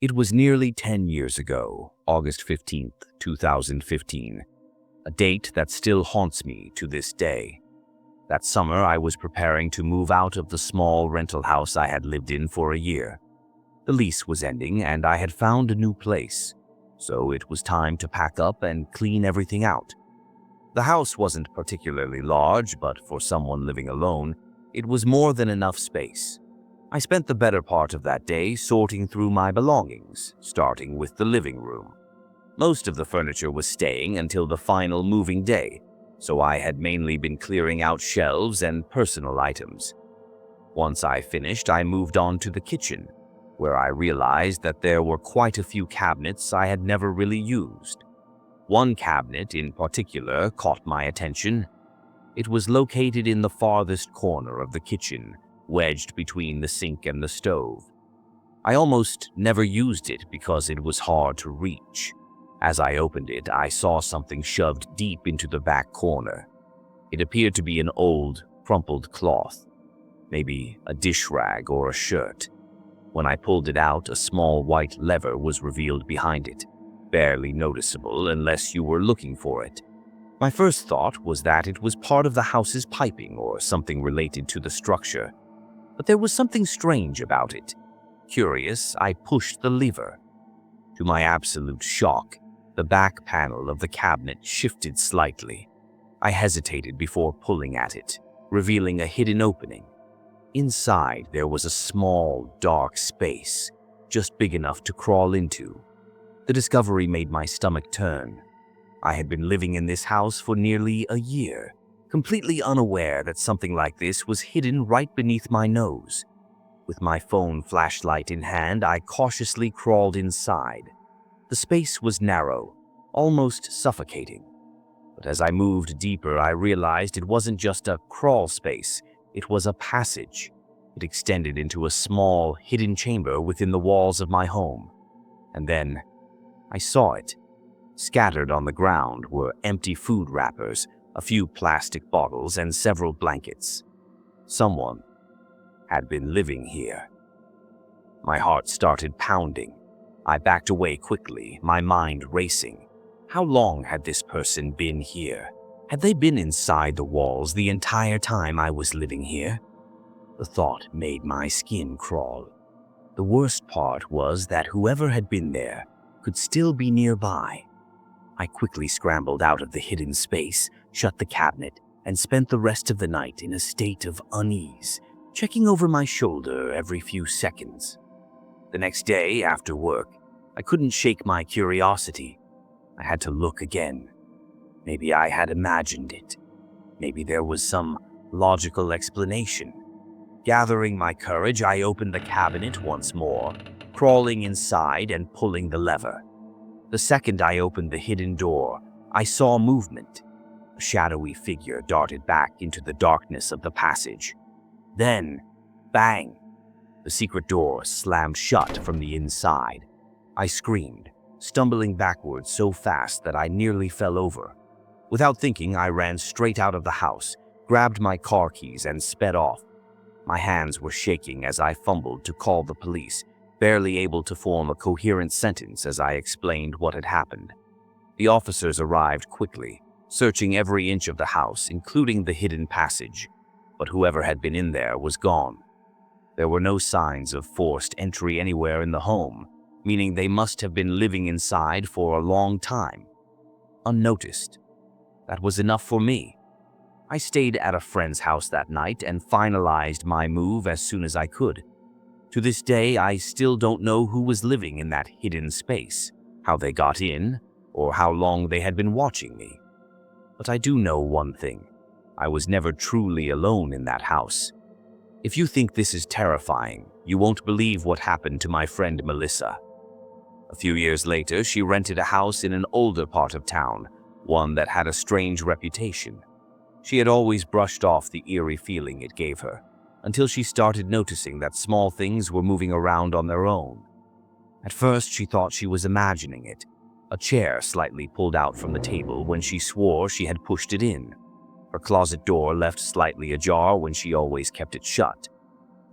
It was nearly 10 years ago, August 15th, 2015, a date that still haunts me to this day. That summer, I was preparing to move out of the small rental house I had lived in for a year. The lease was ending, and I had found a new place, so it was time to pack up and clean everything out. The house wasn't particularly large, but for someone living alone, it was more than enough space. I spent the better part of that day sorting through my belongings, starting with the living room. Most of the furniture was staying until the final moving day, so I had mainly been clearing out shelves and personal items. Once I finished, I moved on to the kitchen, where I realized that there were quite a few cabinets I had never really used. One cabinet in particular caught my attention. It was located in the farthest corner of the kitchen, wedged between the sink and the stove. I almost never used it because it was hard to reach. As I opened it, I saw something shoved deep into the back corner. It appeared to be an old, crumpled cloth, maybe a dish rag or a shirt. When I pulled it out, a small white lever was revealed behind it, barely noticeable unless you were looking for it. My first thought was that it was part of the house's piping or something related to the structure. But there was something strange about it. Curious, I pushed the lever. To my absolute shock, the back panel of the cabinet shifted slightly. I hesitated before pulling at it, revealing a hidden opening. Inside, there was a small, dark space, just big enough to crawl into. The discovery made my stomach turn. I had been living in this house for nearly a year, completely unaware that something like this was hidden right beneath my nose. With my phone flashlight in hand, I cautiously crawled inside. The space was narrow, almost suffocating. But as I moved deeper, I realized it wasn't just a crawl space, it was a passage. It extended into a small, hidden chamber within the walls of my home. And then, I saw it. Scattered on the ground were empty food wrappers, a few plastic bottles, and several blankets. Someone had been living here. My heart started pounding. I backed away quickly, my mind racing. How long had this person been here? Had they been inside the walls the entire time I was living here? The thought made my skin crawl. The worst part was that whoever had been there could still be nearby. I quickly scrambled out of the hidden space, shut the cabinet, and spent the rest of the night in a state of unease, checking over my shoulder every few seconds. The next day, after work, I couldn't shake my curiosity. I had to look again. Maybe I had imagined it. Maybe there was some logical explanation. Gathering my courage, I opened the cabinet once more, crawling inside and pulling the lever. The second I opened the hidden door, I saw movement. A shadowy figure darted back into the darkness of the passage. Then, bang! The secret door slammed shut from the inside. I screamed, stumbling backwards so fast that I nearly fell over. Without thinking, I ran straight out of the house, grabbed my car keys, and sped off. My hands were shaking as I fumbled to call the police, barely able to form a coherent sentence as I explained what had happened. The officers arrived quickly, searching every inch of the house, including the hidden passage, but whoever had been in there was gone. There were no signs of forced entry anywhere in the home, meaning they must have been living inside for a long time, unnoticed. That was enough for me. I stayed at a friend's house that night and finalized my move as soon as I could. To this day, I still don't know who was living in that hidden space, how they got in, or how long they had been watching me. But I do know one thing. I was never truly alone in that house. If you think this is terrifying, you won't believe what happened to my friend Melissa. A few years later, she rented a house in an older part of town, one that had a strange reputation. She had always brushed off the eerie feeling it gave her, until she started noticing that small things were moving around on their own. At first, she thought she was imagining it. A chair slightly pulled out from the table when she swore she had pushed it in. Her closet door left slightly ajar when she always kept it shut.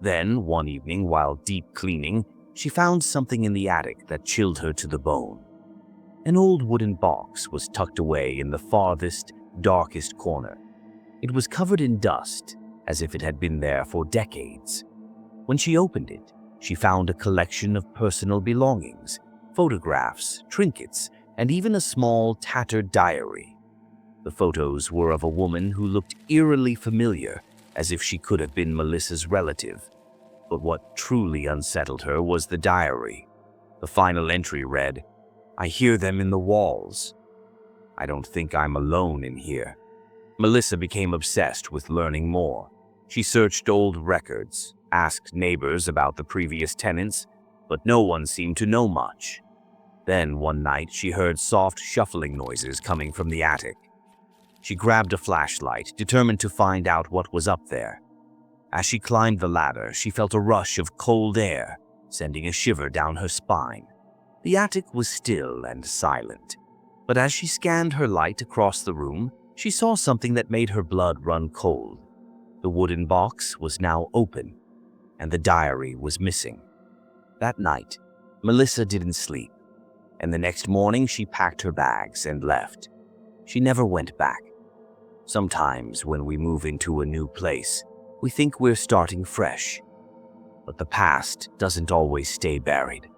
Then, one evening while deep cleaning, she found something in the attic that chilled her to the bone. An old wooden box was tucked away in the farthest, darkest corner. It was covered in dust, as if it had been there for decades. When she opened it, she found a collection of personal belongings, photographs, trinkets, and even a small, tattered diary. The photos were of a woman who looked eerily familiar, as if she could have been Melissa's relative. But what truly unsettled her was the diary. The final entry read, "I hear them in the walls. I don't think I'm alone in here." Melissa became obsessed with learning more. She searched old records, asked neighbors about the previous tenants, but no one seemed to know much. Then one night she heard soft shuffling noises coming from the attic. She grabbed a flashlight, determined to find out what was up there. As she climbed the ladder, she felt a rush of cold air, sending a shiver down her spine. The attic was still and silent, but as she scanned her light across the room, she saw something that made her blood run cold. The wooden box was now open, and the diary was missing. That night, Melissa didn't sleep, and the next morning she packed her bags and left. She never went back. Sometimes when we move into a new place, we think we're starting fresh. But the past doesn't always stay buried,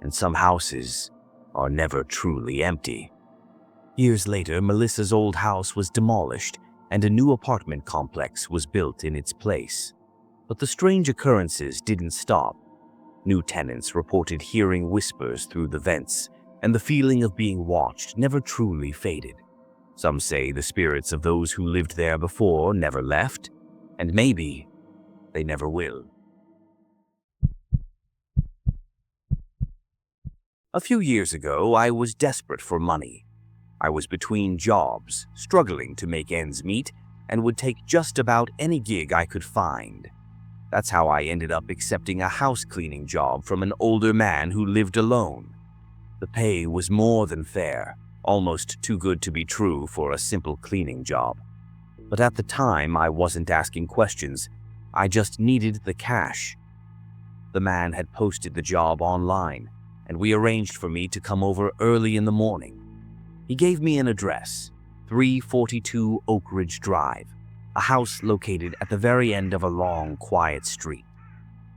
and some houses are never truly empty. Years later, Melissa's old house was demolished and a new apartment complex was built in its place. But the strange occurrences didn't stop. New tenants reported hearing whispers through the vents, and the feeling of being watched never truly faded. Some say the spirits of those who lived there before never left, and maybe they never will. A few years ago, I was desperate for money. I was between jobs, struggling to make ends meet, and would take just about any gig I could find. That's how I ended up accepting a house cleaning job from an older man who lived alone. The pay was more than fair, almost too good to be true for a simple cleaning job. But at the time, I wasn't asking questions. I just needed the cash. The man had posted the job online, and we arranged for me to come over early in the morning. He gave me an address, 342 Oak Ridge Drive, a house located at the very end of a long, quiet street.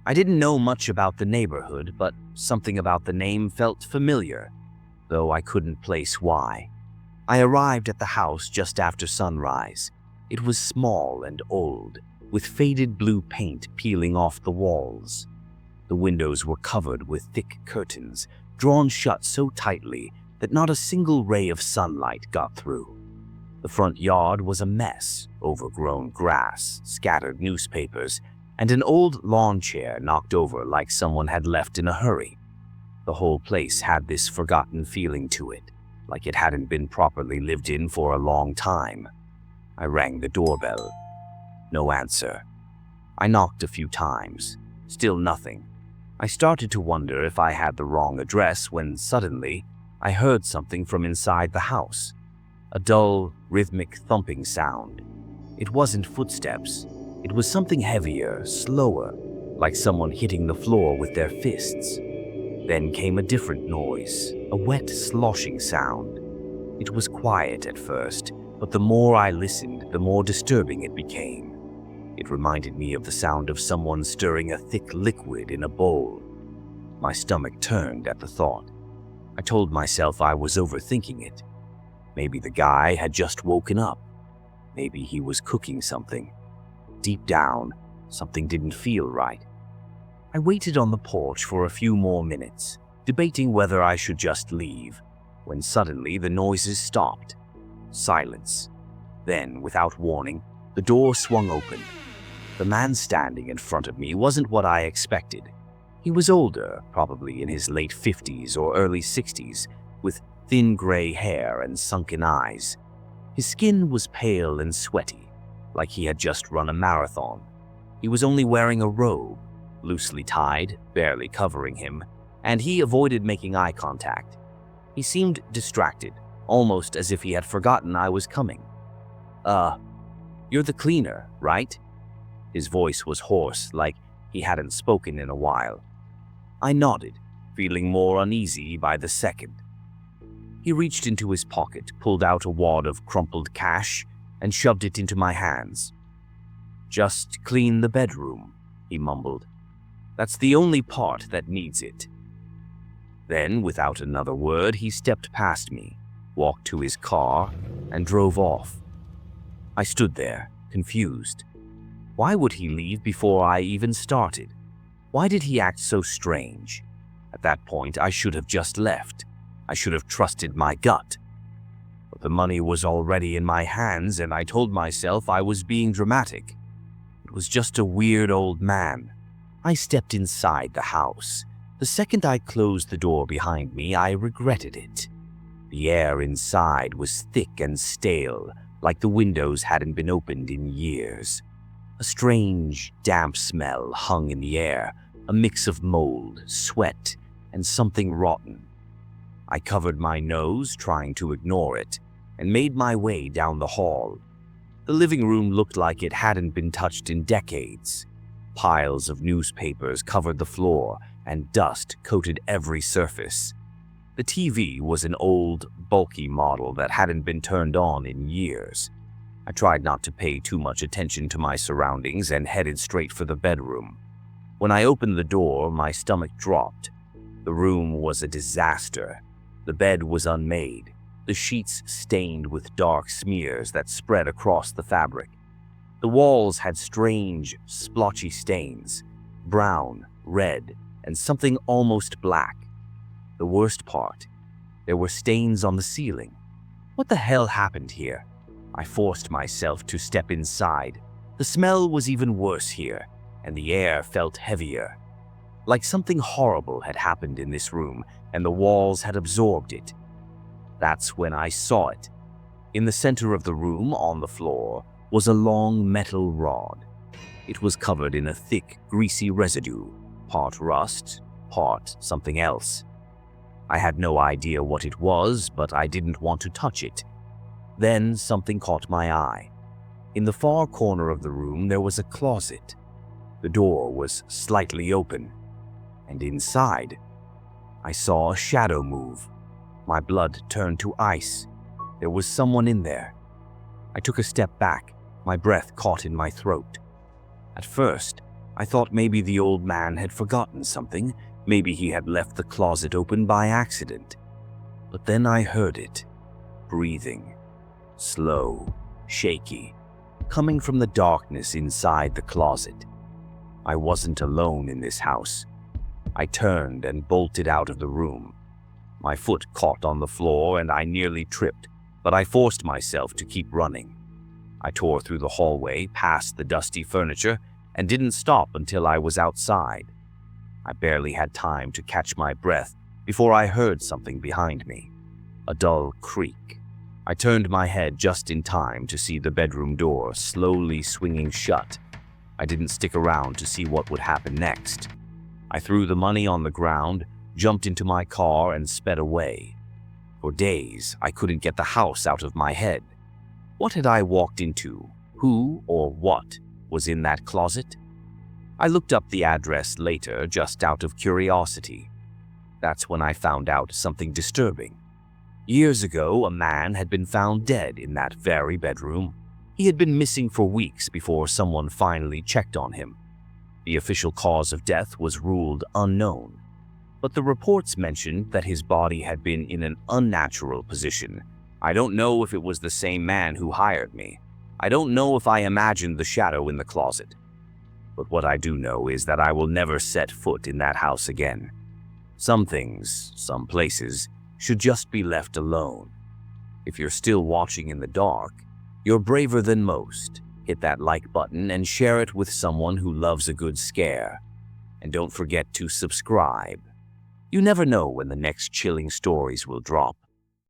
I didn't know much about the neighborhood, but something about the name felt familiar, though I couldn't place why. I arrived at the house just after sunrise. It was small and old, with faded blue paint peeling off the walls. The windows were covered with thick curtains, drawn shut so tightly that not a single ray of sunlight got through. The front yard was a mess, overgrown grass, scattered newspapers, and an old lawn chair knocked over like someone had left in a hurry. The whole place had this forgotten feeling to it, like it hadn't been properly lived in for a long time. I rang the doorbell. No answer. I knocked a few times. Still nothing. I started to wonder if I had the wrong address when suddenly I heard something from inside the house. A dull, rhythmic thumping sound. It wasn't footsteps. It was something heavier, slower, like someone hitting the floor with their fists. Then came a different noise, a wet, sloshing sound. It was quiet at first, but the more I listened, the more disturbing it became. It reminded me of the sound of someone stirring a thick liquid in a bowl. My stomach turned at the thought. I told myself I was overthinking it. Maybe the guy had just woken up. Maybe he was cooking something. Deep down, something didn't feel right. I waited on the porch for a few more minutes, debating whether I should just leave, when suddenly the noises stopped. Silence. Then, without warning, the door swung open. The man standing in front of me wasn't what I expected. He was older, probably in his late 50s or early 60s, with thin gray hair and sunken eyes. His skin was pale and sweaty, like he had just run a marathon. He was only wearing a robe, loosely tied, barely covering him, and he avoided making eye contact. He seemed distracted, almost as if he had forgotten I was coming. You're the cleaner, right?" His voice was hoarse, like he hadn't spoken in a while. I nodded, feeling more uneasy by the second. He reached into his pocket, pulled out a wad of crumpled cash, and shoved it into my hands. "Just clean the bedroom," he mumbled. "That's the only part that needs it." Then, without another word, he stepped past me, walked to his car, and drove off. I stood there, confused. Why would he leave before I even started? Why did he act so strange? At that point, I should have just left. I should have trusted my gut. But the money was already in my hands, and I told myself I was being dramatic. It was just a weird old man. I stepped inside the house. The second I closed the door behind me, I regretted it. The air inside was thick and stale, like the windows hadn't been opened in years. A strange, damp smell hung in the air, a mix of mold, sweat, and something rotten. I covered my nose, trying to ignore it, and made my way down the hall. The living room looked like it hadn't been touched in decades. Piles of newspapers covered the floor, and dust coated every surface. The TV was an old, bulky model that hadn't been turned on in years. I tried not to pay too much attention to my surroundings and headed straight for the bedroom. When I opened the door, my stomach dropped. The room was a disaster. The bed was unmade, the sheets stained with dark smears that spread across the fabric. The walls had strange, splotchy stains, brown, red, and something almost black. The worst part, there were stains on the ceiling. What the hell happened here? I forced myself to step inside. The smell was even worse here, and the air felt heavier. Like something horrible had happened in this room, and the walls had absorbed it. That's when I saw it. In the center of the room, on the floor, was a long metal rod. It was covered in a thick, greasy residue, part rust, part something else. I had no idea what it was, but I didn't want to touch it. Then something caught my eye. In the far corner of the room, there was a closet. The door was slightly open, and inside, I saw a shadow move. My blood turned to ice. There was someone in there. I took a step back, my breath caught in my throat. At first, I thought maybe the old man had forgotten something, maybe he had left the closet open by accident. But then I heard it, breathing, slow, shaky, coming from the darkness inside the closet. I wasn't alone in this house. I turned and bolted out of the room. My foot caught on the floor and I nearly tripped, but I forced myself to keep running. I tore through the hallway, past the dusty furniture, and didn't stop until I was outside. I barely had time to catch my breath before I heard something behind me, a dull creak. I turned my head just in time to see the bedroom door slowly swinging shut. I didn't stick around to see what would happen next. I threw the money on the ground, jumped into my car, and sped away. For days, I couldn't get the house out of my head. What had I walked into? Who or what was in that closet? I looked up the address later, just out of curiosity. That's when I found out something disturbing. Years ago, a man had been found dead in that very bedroom. He had been missing for weeks before someone finally checked on him. The official cause of death was ruled unknown, but the reports mentioned that his body had been in an unnatural position. I don't know if it was the same man who hired me. I don't know if I imagined the shadow in the closet. But what I do know is that I will never set foot in that house again. Some things, some places, should just be left alone. If you're still watching in the dark, you're braver than most. Hit that like button and share it with someone who loves a good scare. And don't forget to subscribe. You never know when the next chilling stories will drop.